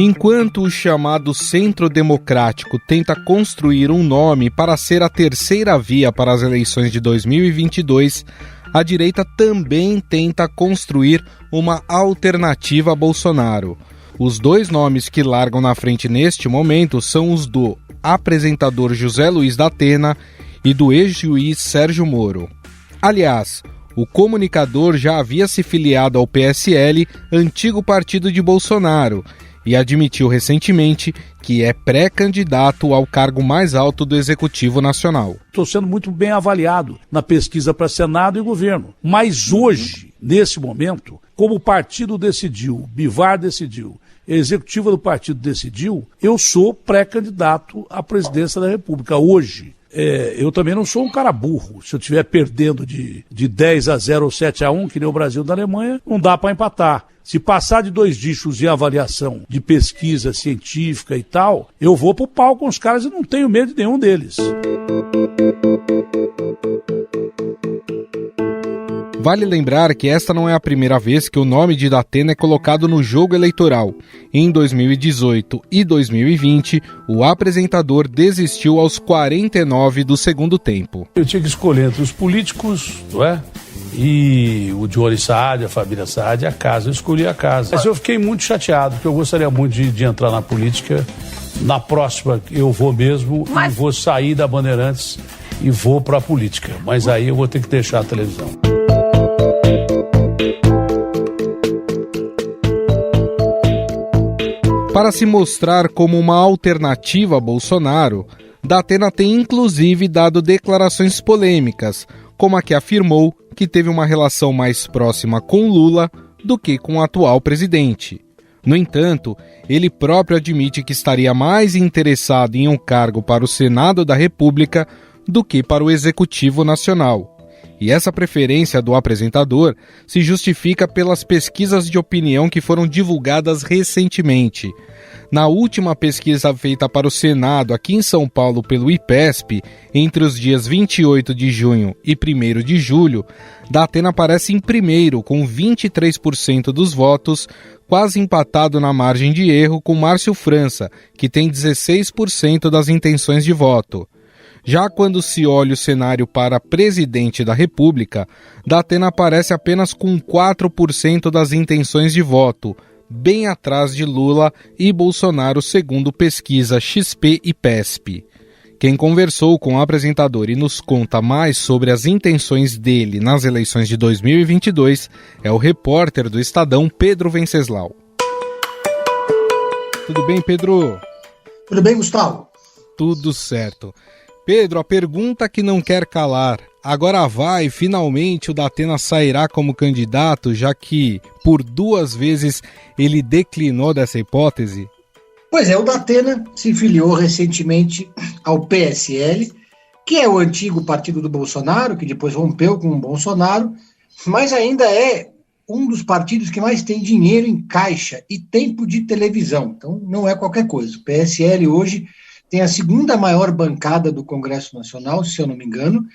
Enquanto o chamado Centro Democrático tenta construir um nome para ser a terceira via para as eleições de 2022, a direita também tenta construir uma alternativa a Bolsonaro. Os dois nomes que largam na frente neste momento são os do apresentador José Luiz da Atena e do ex-juiz Sérgio Moro. Aliás, o comunicador já havia se filiado ao PSL, antigo partido de Bolsonaro, e admitiu recentemente que é pré-candidato ao cargo mais alto do Executivo Nacional. Estou sendo muito bem avaliado na pesquisa para Senado e governo. Mas hoje, nesse momento, como o partido decidiu, Bivar decidiu, a executiva do partido decidiu, eu sou pré-candidato à presidência da República hoje. Eu também não sou um cara burro. Se eu estiver perdendo de 10-0 ou 7-1, que nem o Brasil da Alemanha, não dá para empatar. Se passar de 2 dígitos de avaliação de pesquisa científica e tal, eu vou pro pau com os caras e não tenho medo de nenhum deles. Vale lembrar que esta não é a primeira vez que o nome de Datena é colocado no jogo eleitoral. Em 2018 e 2020, o apresentador desistiu aos 49 do segundo tempo. Eu tinha que escolher entre os políticos, não é? E o Johnny Saad, a família Saad, a casa. Eu escolhi a casa. Mas eu fiquei muito chateado, porque eu gostaria muito de entrar na política. Na próxima eu vou mesmo e vou sair da Bandeirantes e vou para a política. Mas aí eu vou ter que deixar a televisão. Para se mostrar como uma alternativa a Bolsonaro, Datena tem inclusive dado declarações polêmicas, como a que afirmou que teve uma relação mais próxima com Lula do que com o atual presidente. No entanto, ele próprio admite que estaria mais interessado em um cargo para o Senado da República do que para o Executivo Nacional. E essa preferência do apresentador se justifica pelas pesquisas de opinião que foram divulgadas recentemente. Na última pesquisa feita para o Senado aqui em São Paulo pelo IPESP, entre os dias 28 de junho e 1º de julho, Datena aparece em primeiro com 23% dos votos, quase empatado na margem de erro com Márcio França, que tem 16% das intenções de voto. Já quando se olha o cenário para presidente da República, Datena aparece apenas com 4% das intenções de voto, bem atrás de Lula e Bolsonaro, segundo pesquisa XP e PESP. Quem conversou com o apresentador e nos conta mais sobre as intenções dele nas eleições de 2022 é o repórter do Estadão, Pedro Venceslau. Tudo bem, Pedro? Tudo bem, Gustavo? Tudo certo. Pedro, a pergunta que não quer calar. Agora finalmente o Datena sairá como candidato, já que por 2 vezes ele declinou dessa hipótese? Pois é, o Datena se filiou recentemente ao PSL, que é o antigo partido do Bolsonaro, que depois rompeu com o Bolsonaro, mas ainda é um dos partidos que mais tem dinheiro em caixa e tempo de televisão. Então não é qualquer coisa. O PSL hoje tem a 2ª maior bancada do Congresso Nacional, se eu não me engano,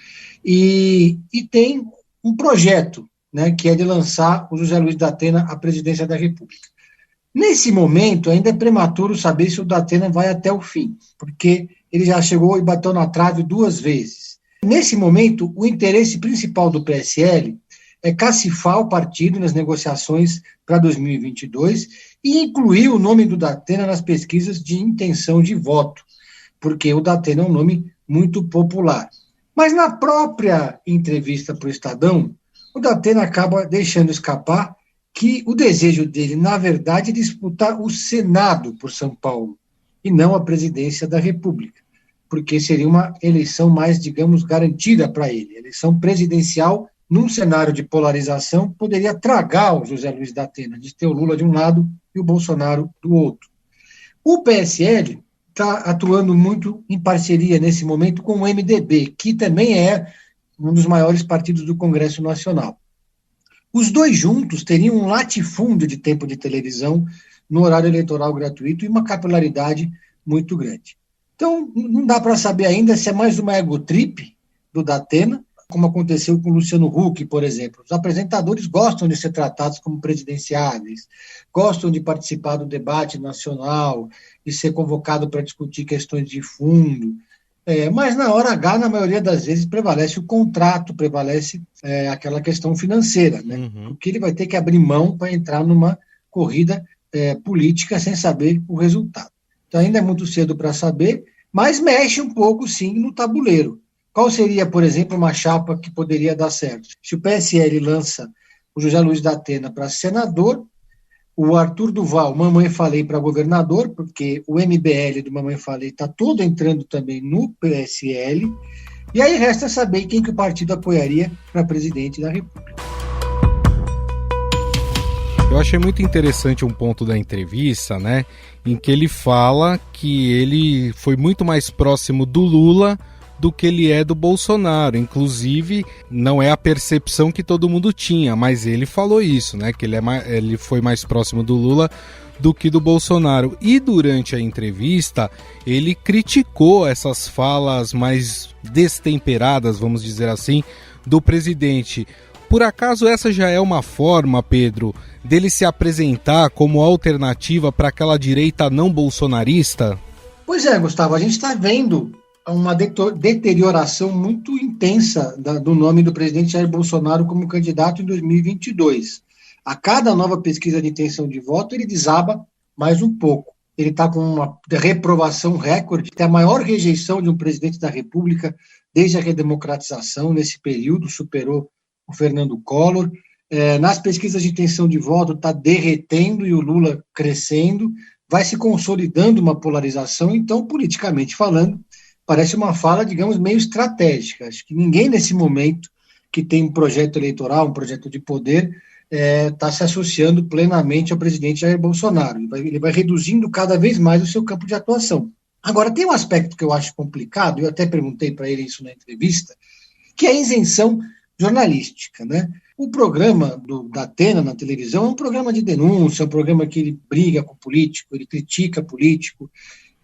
e tem um projeto, né, que é de lançar o José Luiz da Atena à presidência da República. Nesse momento, ainda é prematuro saber se o Datena vai até o fim, porque ele já chegou e bateu na trave 2 vezes. Nesse momento, o interesse principal do PSL é cacifar o partido nas negociações para 2022 e incluir o nome do Datena nas pesquisas de intenção de voto, porque o Datena é um nome muito popular. Mas na própria entrevista para o Estadão, o Datena acaba deixando escapar que o desejo dele, na verdade, é disputar o Senado por São Paulo, e não a presidência da República, porque seria uma eleição mais, digamos, garantida para ele. A eleição presidencial, num cenário de polarização, poderia tragar o José Luiz da Atena, de ter o Lula de um lado e o Bolsonaro do outro. O PSL está atuando muito em parceria nesse momento com o MDB, que também é um dos maiores partidos do Congresso Nacional. Os dois juntos teriam um latifúndio de tempo de televisão no horário eleitoral gratuito e uma capilaridade muito grande. Então, não dá para saber ainda se é mais uma egotrip do Datena, como aconteceu com o Luciano Huck, por exemplo. Os apresentadores gostam de ser tratados como presidenciáveis, gostam de participar do debate nacional, de ser convocado para discutir questões de fundo. Mas na hora H, na maioria das vezes, prevalece o contrato, prevalece aquela questão financeira, né? Porque ele vai ter que abrir mão para entrar numa corrida política sem saber o resultado. Então ainda é muito cedo para saber, mas mexe um pouco, sim, no tabuleiro. Qual seria, por exemplo, uma chapa que poderia dar certo? Se o PSL lança o José Luiz da Atena para senador, o Arthur Duval, Mamãe Falei, para governador, porque o MBL do Mamãe Falei está todo entrando também no PSL, e aí resta saber quem que o partido apoiaria para presidente da República. Eu achei muito interessante um ponto da entrevista, né, em que ele fala que ele foi muito mais próximo do Lula do que ele é do Bolsonaro. Inclusive, não é a percepção que todo mundo tinha, mas ele falou isso, né? Que ele foi mais próximo do Lula do que do Bolsonaro. E durante a entrevista, ele criticou essas falas mais destemperadas, vamos dizer assim, do presidente. Por acaso essa já é uma forma, Pedro, dele se apresentar como alternativa para aquela direita não bolsonarista? Pois é, Gustavo, a gente está vendo uma deterioração muito intensa do nome do presidente Jair Bolsonaro como candidato em 2022. A cada nova pesquisa de intenção de voto, ele desaba mais um pouco. Ele está com uma reprovação recorde, tem a maior rejeição de um presidente da República desde a redemocratização, nesse período, superou o Fernando Collor. Nas pesquisas de intenção de voto, está derretendo e o Lula crescendo, vai se consolidando uma polarização, então, politicamente falando, parece uma fala, digamos, meio estratégica. Acho que ninguém nesse momento que tem um projeto eleitoral, um projeto de poder, está se associando plenamente ao presidente Jair Bolsonaro. Ele vai reduzindo cada vez mais o seu campo de atuação. Agora, tem um aspecto que eu acho complicado, eu até perguntei para ele isso na entrevista, que é a isenção jornalística, né? O programa da Atena na televisão é um programa de denúncia, é um programa que ele briga com o político, ele critica político.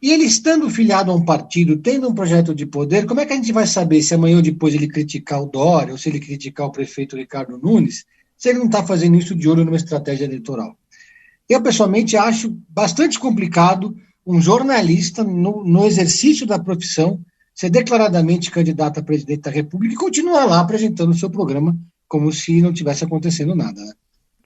E ele estando filiado a um partido, tendo um projeto de poder, como é que a gente vai saber se amanhã ou depois ele criticar o Dória ou se ele criticar o prefeito Ricardo Nunes, se ele não está fazendo isso de olho numa estratégia eleitoral? Eu, pessoalmente, acho bastante complicado um jornalista, no exercício da profissão, ser declaradamente candidato a presidente da República e continuar lá apresentando o seu programa como se não tivesse acontecendo nada, né?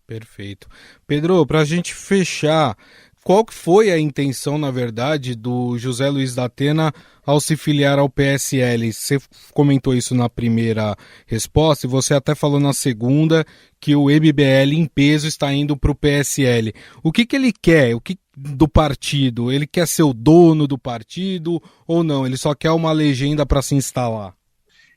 Perfeito. Pedro, para a gente fechar, qual que foi a intenção, na verdade, do José Luiz da Atena ao se filiar ao PSL? Você comentou isso na primeira resposta e você até falou na segunda que o MBL em peso está indo para o PSL. O que ele quer? Do partido? Ele quer ser o dono do partido ou não? Ele só quer uma legenda para se instalar?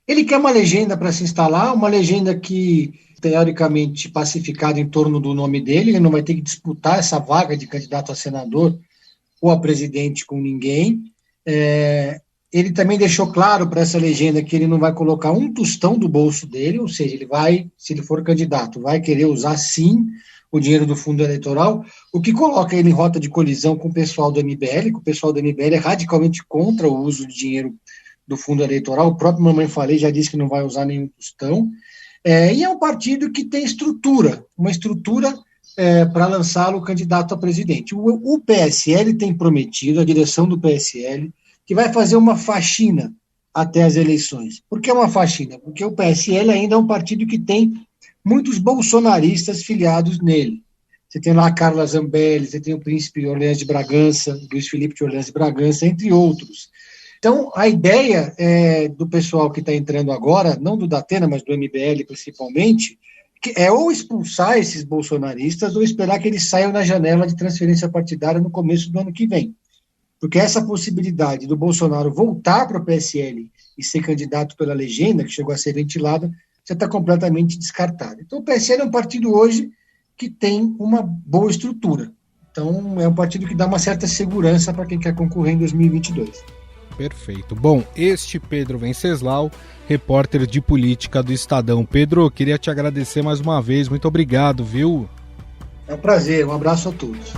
Ele quer uma legenda para se instalar, uma legenda que teoricamente pacificado em torno do nome dele, ele não vai ter que disputar essa vaga de candidato a senador ou a presidente com ninguém. Ele também deixou claro para essa legenda que ele não vai colocar um tostão do bolso dele, ou seja, ele vai, se ele for candidato, vai querer usar sim o dinheiro do fundo eleitoral, o que coloca ele em rota de colisão com o pessoal do MBL, que o pessoal do MBL é radicalmente contra o uso de dinheiro do fundo eleitoral. O próprio Mamãe Falei já disse que não vai usar nenhum tostão. E é um partido que tem uma estrutura para lançá-lo candidato a presidente. O PSL tem prometido, a direção do PSL, que vai fazer uma faxina até as eleições. Por que uma faxina? Porque o PSL ainda é um partido que tem muitos bolsonaristas filiados nele. Você tem lá a Carla Zambelli, você tem o príncipe Orleans de Bragança, Luiz Felipe de Orleans de Bragança, entre outros. Então, a ideia do pessoal que está entrando agora, não do Datena, mas do MBL principalmente, é ou expulsar esses bolsonaristas ou esperar que eles saiam na janela de transferência partidária no começo do ano que vem. Porque essa possibilidade do Bolsonaro voltar para o PSL e ser candidato pela legenda, que chegou a ser ventilada, já está completamente descartada. Então, o PSL é um partido hoje que tem uma boa estrutura. Então, é um partido que dá uma certa segurança para quem quer concorrer em 2022. Perfeito. Bom, este Pedro Venceslau, repórter de política do Estadão. Pedro, queria te agradecer mais uma vez. Muito obrigado, viu? É um prazer. Um abraço a todos.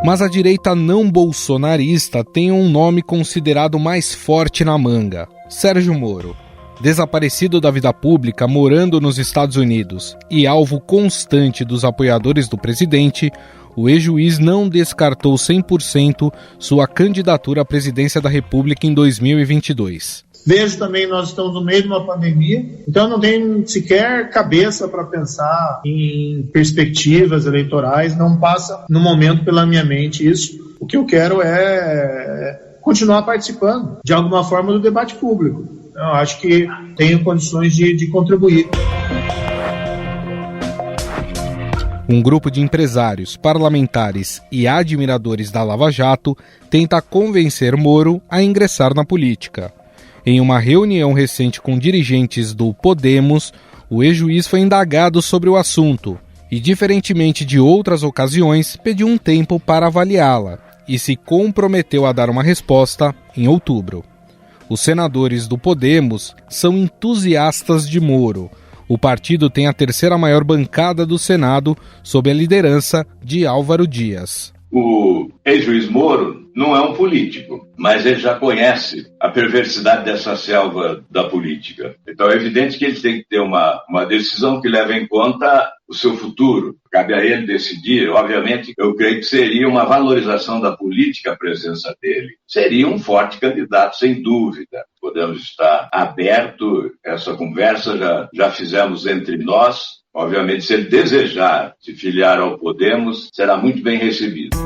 Mas a direita não bolsonarista tem um nome considerado mais forte na manga: Sérgio Moro. Desaparecido da vida pública, morando nos Estados Unidos e alvo constante dos apoiadores do presidente, o ex-juiz não descartou 100% sua candidatura à presidência da República em 2022. Vejo também que nós estamos no meio de uma pandemia, então não tenho sequer cabeça para pensar em perspectivas eleitorais, não passa no momento pela minha mente isso. O que eu quero é continuar participando de alguma forma do debate público. Eu acho que tenho condições de contribuir. Um grupo de empresários, parlamentares e admiradores da Lava Jato tenta convencer Moro a ingressar na política. Em uma reunião recente com dirigentes do Podemos, o ex-juiz foi indagado sobre o assunto e, diferentemente de outras ocasiões, pediu um tempo para avaliá-la e se comprometeu a dar uma resposta em outubro. Os senadores do Podemos são entusiastas de Moro. O partido tem a terceira maior bancada do Senado, sob a liderança de Álvaro Dias. O ex-juiz Moro não é um político, mas ele já conhece a perversidade dessa selva da política. Então é evidente que ele tem que ter uma decisão que leve em conta o seu futuro. Cabe a ele decidir. Obviamente, eu creio que seria uma valorização da política a presença dele. Seria um forte candidato, sem dúvida. Podemos estar aberto, essa conversa já fizemos entre nós. Obviamente, se ele desejar se filiar ao Podemos, será muito bem recebido.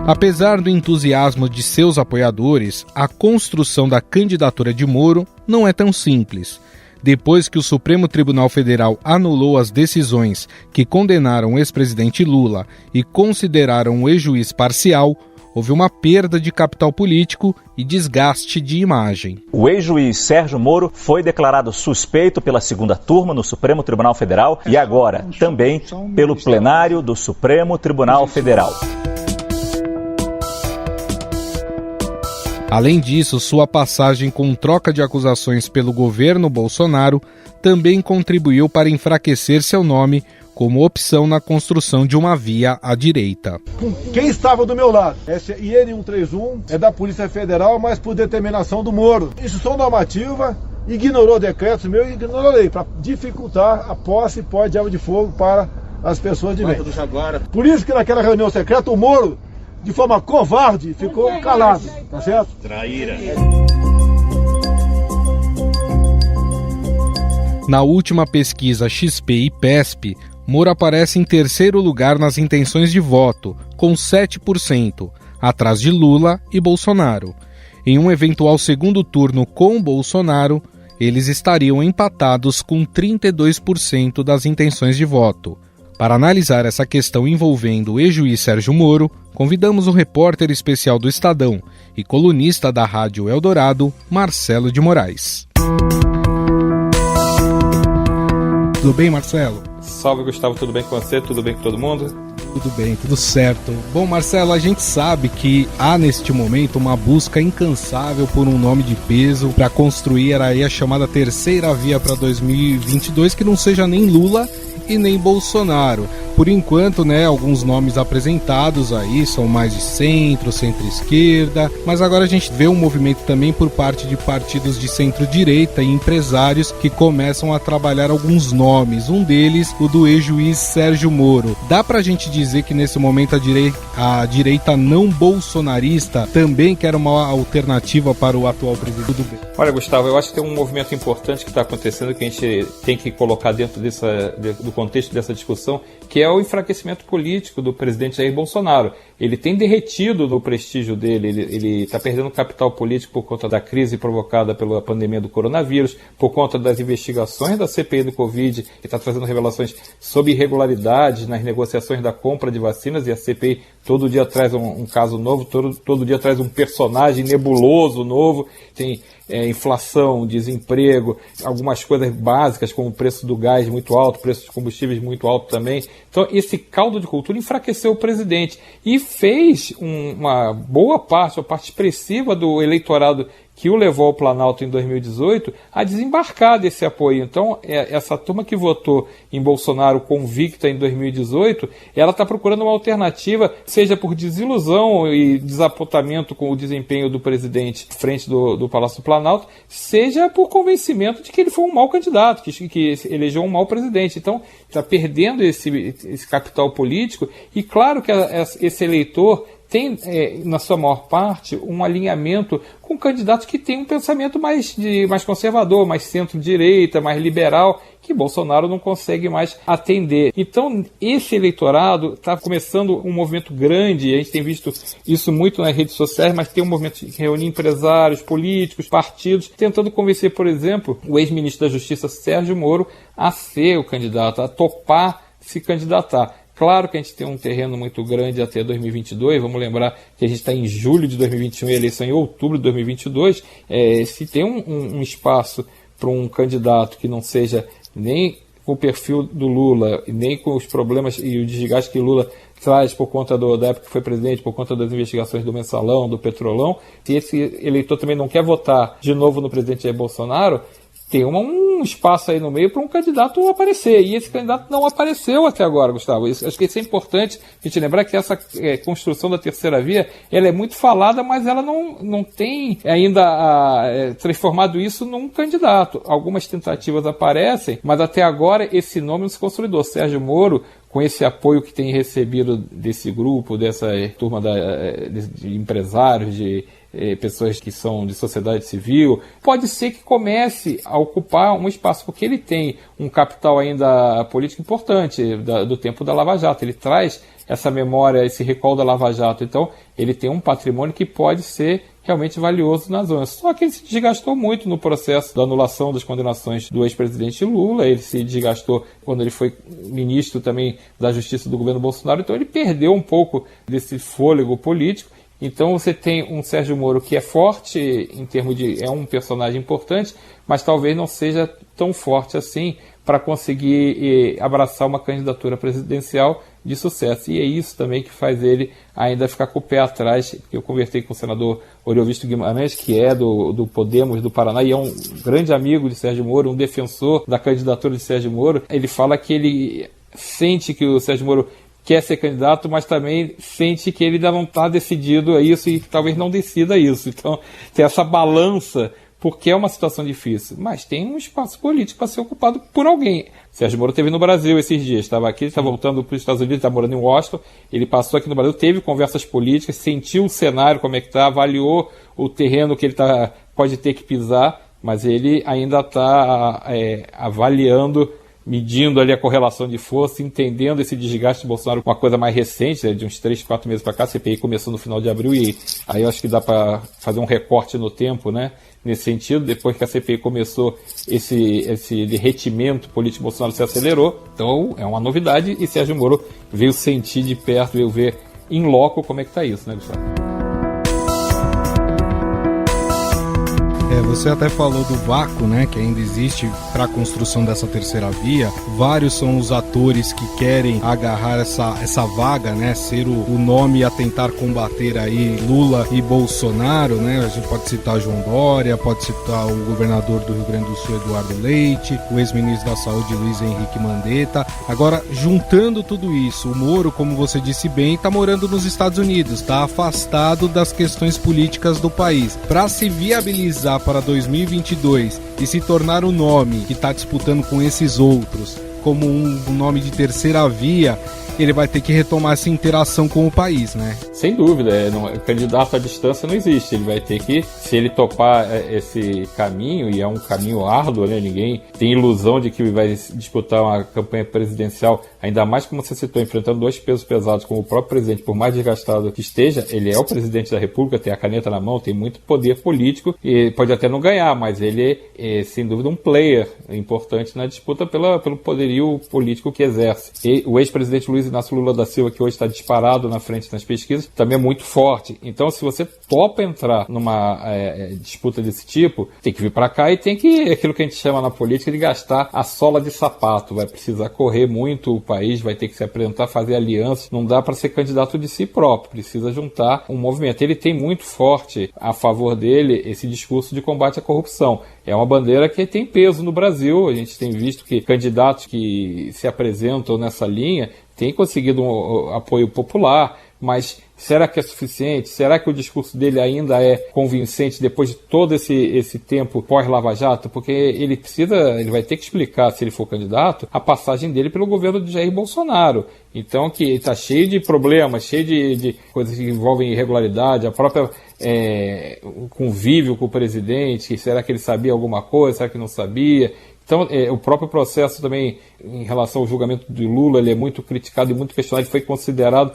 Apesar do entusiasmo de seus apoiadores, a construção da candidatura de Moro não é tão simples. Depois que o Supremo Tribunal Federal anulou as decisões que condenaram o ex-presidente Lula e consideraram o ex-juiz parcial, houve uma perda de capital político e desgaste de imagem. O ex-juiz Sérgio Moro foi declarado suspeito pela segunda turma no Supremo Tribunal Federal e agora também pelo plenário do Supremo Tribunal Federal. Além disso, sua passagem com troca de acusações pelo governo Bolsonaro também contribuiu para enfraquecer seu nome como opção na construção de uma via à direita. Quem estava do meu lado? Esse IN 131 é da Polícia Federal, mas por determinação do Moro. Instrução normativa, ignorou decretos meus e ignorou a lei, para dificultar a posse e pós de arma de fogo para as pessoas de bem. Por isso que naquela reunião secreta o Moro, de forma covarde, ficou calado, tá certo? Traíra. Na última pesquisa XP e PESP, Moro aparece em terceiro lugar nas intenções de voto, com 7%, atrás de Lula e Bolsonaro. Em um eventual segundo turno com Bolsonaro, eles estariam empatados com 32% das intenções de voto. Para analisar essa questão envolvendo o ex-juiz Sérgio Moro, convidamos o repórter especial do Estadão e colunista da Rádio Eldorado, Marcelo de Moraes. Tudo bem, Marcelo? Salve, Gustavo, tudo bem com você? Tudo bem com todo mundo? Tudo bem, tudo certo. Bom, Marcelo, a gente sabe que há neste momento uma busca incansável por um nome de peso para construir aí a chamada terceira via para 2022, que não seja nem Lula e nem Bolsonaro. Por enquanto, né, alguns nomes apresentados aí são mais de centro, centro-esquerda, mas agora a gente vê um movimento também por parte de partidos de centro-direita e empresários que começam a trabalhar alguns nomes, um deles o do ex-juiz Sérgio Moro. Dá pra gente dizer que nesse momento a direita não bolsonarista também quer uma alternativa para o atual presidente? Olha, Gustavo, eu acho que tem um movimento importante que está acontecendo que a gente tem que colocar dentro do contexto dessa discussão, que é o enfraquecimento político do presidente Jair Bolsonaro. Ele tem derretido no prestígio dele, ele está perdendo capital político por conta da crise provocada pela pandemia do coronavírus, por conta das investigações da CPI do Covid, que está trazendo revelações sobre irregularidades nas negociações da compra de vacinas, e a CPI todo dia traz um caso novo, todo dia traz um personagem nebuloso novo, tem inflação, desemprego, algumas coisas básicas como o preço do gás muito alto, o preço dos combustíveis muito alto também. Então esse caldo de cultura enfraqueceu o presidente e fez uma boa parte, uma parte expressiva do eleitorado que o levou ao Planalto em 2018 a desembarcar desse apoio. Então, essa turma que votou em Bolsonaro convicta em 2018, ela está procurando uma alternativa, seja por desilusão e desapontamento com o desempenho do presidente frente do Palácio do Planalto, seja por convencimento de que ele foi um mau candidato, que elegeu um mau presidente. Então, está perdendo esse capital político, e claro que esse eleitor tem, na sua maior parte, um alinhamento com candidatos que têm um pensamento mais conservador, mais centro-direita, mais liberal, que Bolsonaro não consegue mais atender. Então, esse eleitorado está começando um movimento grande, a gente tem visto isso muito nas redes sociais, mas tem um movimento de reunir empresários, políticos, partidos, tentando convencer, por exemplo, o ex-ministro da Justiça, Sérgio Moro, a ser o candidato, a topar se candidatar. Claro que a gente tem um terreno muito grande até 2022, vamos lembrar que a gente está em julho de 2021 e a eleição em outubro de 2022, se tem um espaço para um candidato que não seja nem com o perfil do Lula, nem com os problemas e o desgaste que Lula traz por conta da época que foi presidente, por conta das investigações do Mensalão, do Petrolão, se esse eleitor também não quer votar de novo no presidente Jair Bolsonaro, tem um espaço aí no meio para um candidato aparecer. E esse candidato não apareceu até agora, Gustavo. Acho que isso é importante a gente lembrar, que essa construção da terceira via, ela é muito falada, mas ela não tem ainda transformado isso num candidato. Algumas tentativas aparecem, mas até agora esse nome não se consolidou. Sérgio Moro, com esse apoio que tem recebido desse grupo, dessa turma de empresários, de pessoas que são de sociedade civil, pode ser que comece a ocupar um espaço, porque ele tem um capital ainda político importante do tempo da Lava Jato. Ele traz essa memória, esse recall da Lava Jato. Então, ele tem um patrimônio que pode ser realmente valioso na zona. Só que ele se desgastou muito no processo da anulação das condenações do ex-presidente Lula, ele se desgastou quando ele foi ministro também da Justiça do governo Bolsonaro, então ele perdeu um pouco desse fôlego político. Então você tem um Sérgio Moro que é forte em termos é um personagem importante, mas talvez não seja tão forte assim para conseguir abraçar uma candidatura presidencial de sucesso. E é isso também que faz ele ainda ficar com o pé atrás. Eu conversei com o senador Oriovisto Guimarães, que é do Podemos do Paraná, e é um grande amigo de Sérgio Moro, um defensor da candidatura de Sérgio Moro. Ele fala que ele sente que o Sérgio Moro quer ser candidato, mas também sente que ele ainda não está decidido a isso e talvez não decida isso. Então, tem essa balança, porque é uma situação difícil. Mas tem um espaço político para ser ocupado por alguém. Sérgio Moro esteve no Brasil esses dias, estava aqui, está voltando para os Estados Unidos, está morando em Washington, ele passou aqui no Brasil, teve conversas políticas, sentiu o cenário, como é que está, avaliou o terreno que ele pode ter que pisar, mas ele ainda está avaliando, medindo ali a correlação de força, entendendo esse desgaste de Bolsonaro com uma coisa mais recente, de uns 3, 4 meses para cá. A CPI começou no final de abril e aí eu acho que dá para fazer um recorte no tempo, né? Nesse sentido, depois que a CPI começou, esse derretimento político Bolsonaro se acelerou. Então é uma novidade e Sérgio Moro veio sentir de perto, veio ver em loco como é que está isso, né, Gustavo? Você até falou do vácuo, né, que ainda existe para a construção dessa terceira via. Vários são os atores que querem agarrar essa vaga, né, ser o nome a tentar combater aí Lula e Bolsonaro, né? A gente pode citar João Dória, pode citar o governador do Rio Grande do Sul, Eduardo Leite, o ex-ministro da Saúde, Luiz Henrique Mandetta. Agora, juntando tudo isso, o Moro, como você disse bem, está morando nos Estados Unidos, está afastado das questões políticas do país. Para se viabilizar para 2022 e se tornar o nome que está disputando com esses outros como um nome de terceira via, ele vai ter que retomar essa interação com o país, né? Sem dúvida, candidato à distância não existe. Ele vai ter que, se ele topar esse caminho, e é um caminho árduo, né? Ninguém tem ilusão de que vai disputar uma campanha presidencial, ainda mais como você citou, enfrentando dois pesos pesados, como o próprio presidente, por mais desgastado que esteja, ele é o presidente da República, tem a caneta na mão, tem muito poder político, e pode até não ganhar, mas ele é, sem dúvida, um player importante na disputa pelo poderio político que exerce. E o ex-presidente Luiz Inácio Lula da Silva, que hoje está disparado na frente nas pesquisas, também é muito forte. Então, se você topa entrar numa disputa desse tipo, tem que vir para cá e tem que, aquilo que a gente chama na política, de gastar a sola de sapato. Vai precisar correr muito o país, vai ter que se apresentar, fazer alianças. Não dá para ser candidato de si próprio, precisa juntar um movimento. Ele tem muito forte a favor dele esse discurso de combate à corrupção. É uma bandeira que tem peso no Brasil. A gente tem visto que candidatos que se apresentam nessa linha têm conseguido um apoio popular, mas será que é suficiente? Será que o discurso dele ainda é convincente depois de todo esse tempo pós-Lava Jato? Porque ele vai ter que explicar, se ele for candidato, a passagem dele pelo governo de Jair Bolsonaro. Então, que está cheio de problemas, cheio de coisas que envolvem irregularidade, a própria convívio com o presidente, será que ele sabia alguma coisa, será que não sabia? Então, o próprio processo também, em relação ao julgamento de Lula, ele é muito criticado e muito questionado. Ele foi considerado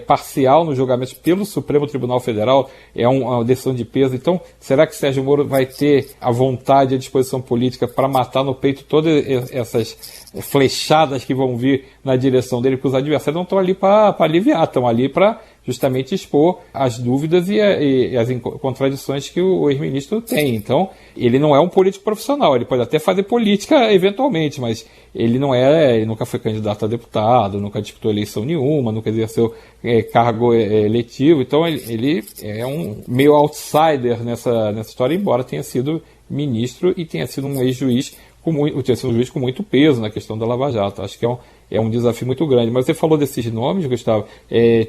parcial no julgamento pelo Supremo Tribunal Federal, é uma decisão de peso. Então, será que Sérgio Moro vai ter a vontade e a disposição política para matar no peito todas essas flechadas que vão vir na direção dele? Porque os adversários não estão ali para aliviar, estão ali para justamente expor as dúvidas e as contradições que o ex-ministro tem. Então, ele não é um político profissional, ele pode até fazer política eventualmente, mas ele nunca foi candidato a deputado, nunca disputou eleição nenhuma, nunca exerceu cargo eletivo. Então, ele é um meio outsider nessa história, embora tenha sido ministro e tenha sido um ex-juiz com muito peso na questão da Lava Jato. Acho que é um desafio muito grande. Mas você falou desses nomes, Gustavo,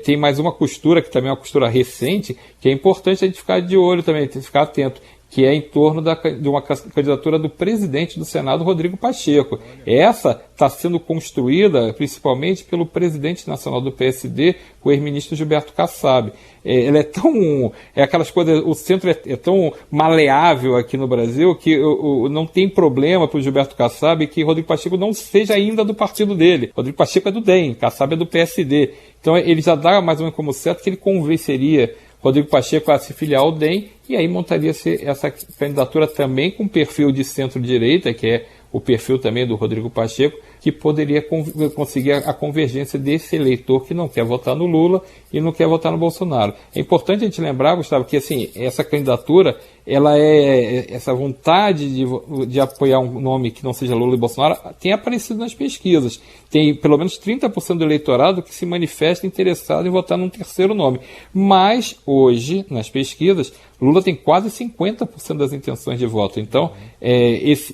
tem mais uma costura, que também é uma costura recente, que é importante a gente ficar de olho também, ficar atento, que é em torno de uma candidatura do presidente do Senado, Rodrigo Pacheco. Essa está sendo construída principalmente pelo presidente nacional do PSD, o ex-ministro Gilberto Kassab. Ele é aquelas coisas, o centro é tão maleável aqui no Brasil que não tem problema para o Gilberto Kassab que Rodrigo Pacheco não seja ainda do partido dele. Rodrigo Pacheco é do DEM, Kassab é do PSD. Então ele já dá mais ou menos como certo que ele convenceria Rodrigo Pacheco a se filiar ao DEM, e aí montaria-se essa candidatura também com perfil de centro-direita, que é o perfil também do Rodrigo Pacheco, que poderia conseguir a convergência desse eleitor que não quer votar no Lula e não quer votar no Bolsonaro. É importante a gente lembrar, Gustavo, que assim, essa candidatura, essa vontade de apoiar um nome que não seja Lula e Bolsonaro tem aparecido nas pesquisas. Tem pelo menos 30% do eleitorado que se manifesta interessado em votar num terceiro nome. Mas hoje, nas pesquisas, Lula tem quase 50% das intenções de voto. Então,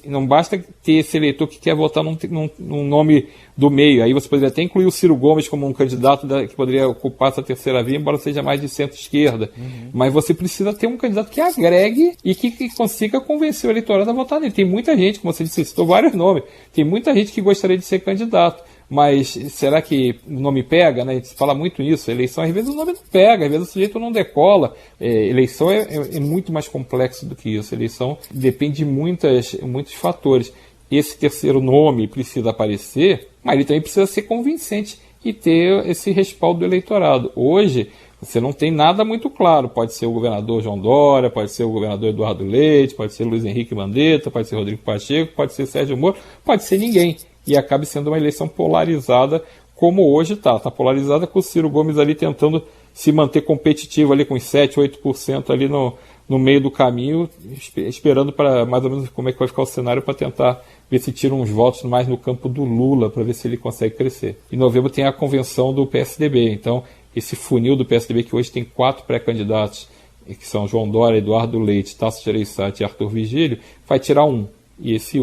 não basta ter esse eleitor que quer votar num nome do meio. Aí você poderia até incluir o Ciro Gomes como um candidato que poderia ocupar essa terceira via, embora seja mais de centro-esquerda. Mas você precisa ter um candidato que agregue e que consiga convencer o eleitorado a votar nele. Tem muita gente, como você disse, citou vários nomes, tem muita gente que gostaria de ser candidato. Mas será que o nome pega, né? A gente fala muito nisso. Eleição, às vezes o nome não pega, às vezes o sujeito não decola. Eleição é muito mais complexo do que isso. Eleição depende de muitos fatores. Esse terceiro nome precisa aparecer, mas ele também precisa ser convincente e ter esse respaldo do eleitorado. Hoje, você não tem nada muito claro. Pode ser o governador João Dória, pode ser o governador Eduardo Leite, pode ser Luiz Henrique Mandetta, pode ser Rodrigo Pacheco, pode ser Sérgio Moro, pode ser ninguém. E acabe sendo uma eleição polarizada, como hoje está. Está polarizada com o Ciro Gomes ali tentando se manter competitivo ali com uns 7%, 8% ali no meio do caminho, esperando para mais ou menos como é que vai ficar o cenário para tentar ver se tira uns votos mais no campo do Lula, para ver se ele consegue crescer. Em novembro tem a convenção do PSDB, então esse funil do PSDB, que hoje tem 4 pré-candidatos, que são João Dória, Eduardo Leite, Tasso Gereissati e Arthur Vigílio, vai tirar um. E esse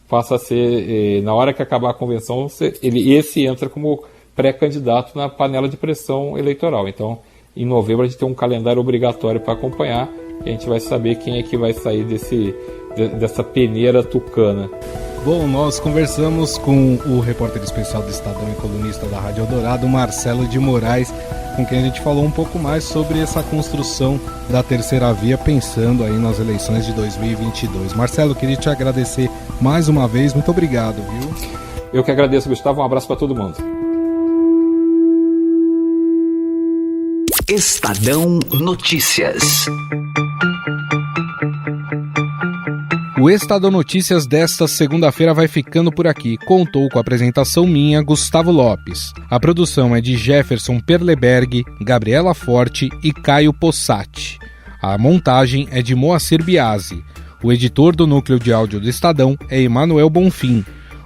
passa a ser, na hora que acabar a convenção, esse entra como pré-candidato na panela de pressão eleitoral. Então, em novembro, a gente tem um calendário obrigatório para acompanhar e a gente vai saber quem é que vai sair dessa peneira tucana. Bom, nós conversamos com o repórter especial do Estadão e colunista da Rádio Eldorado, Marcelo de Moraes, com quem a gente falou um pouco mais sobre essa construção da terceira via, pensando aí nas eleições de 2022. Marcelo, queria te agradecer mais uma vez, muito obrigado, viu? Eu que agradeço, Gustavo, um abraço para todo mundo. Estadão Notícias. O Estadão Notícias desta segunda-feira vai ficando por aqui. Contou com a apresentação minha, Gustavo Lopes. A produção é de Jefferson Perleberg, Gabriela Forte e Caio Possati. A montagem é de Moacir Biasi. O editor do núcleo de áudio do Estadão é Emanuel Bonfim.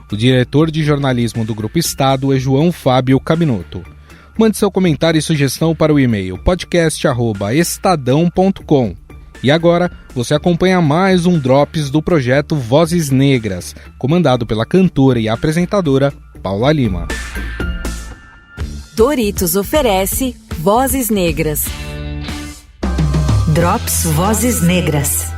O diretor de jornalismo do Grupo Estado é João Fábio Caminoto. Mande seu comentário e sugestão para o e-mail podcast@estadão.com. E agora, você acompanha mais um Drops do projeto Vozes Negras, comandado pela cantora e apresentadora Paula Lima. Doritos oferece Vozes Negras. Drops Vozes Negras.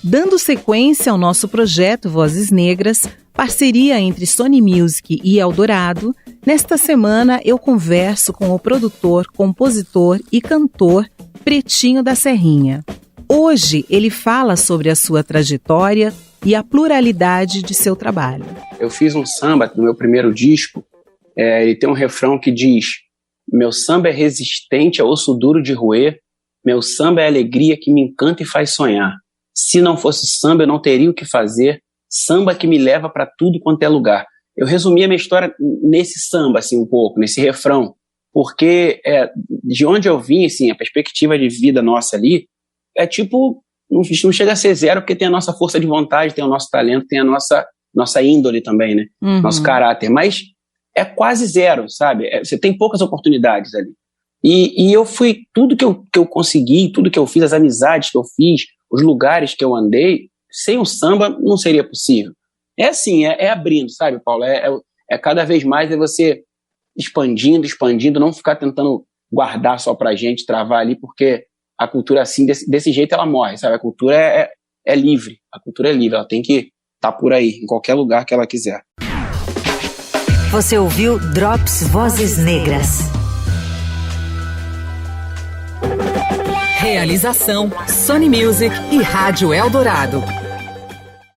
Dando sequência ao nosso projeto Vozes Negras, parceria entre Sony Music e Eldorado, nesta semana eu converso com o produtor, compositor e cantor Pretinho da Serrinha. Hoje ele fala sobre a sua trajetória e a pluralidade de seu trabalho. Eu fiz um samba no meu primeiro disco, ele tem um refrão que diz: meu samba é resistente a osso duro de roer, meu samba é alegria que me encanta e faz sonhar. Se não fosse samba, eu não teria o que fazer, samba que me leva para tudo quanto é lugar. Eu resumi a minha história nesse samba, assim, um pouco, nesse refrão, porque de onde eu vim, assim, a perspectiva de vida nossa ali, é tipo, não chega a ser zero, porque tem a nossa força de vontade, tem o nosso talento, tem a nossa índole também, né? Nosso caráter, mas é quase zero, sabe? Você tem poucas oportunidades ali. E eu fui, tudo que eu consegui, tudo que eu fiz, as amizades que eu fiz, os lugares que eu andei, sem o samba não seria possível. É assim, é abrindo, sabe, Paulo? É cada vez mais você expandindo, não ficar tentando guardar só pra gente, travar ali, porque a cultura assim, desse jeito ela morre, sabe? A cultura é livre, ela tem que estar por aí, em qualquer lugar que ela quiser. Você ouviu Drops Vozes Negras. Realização Sony Music e Rádio Eldorado.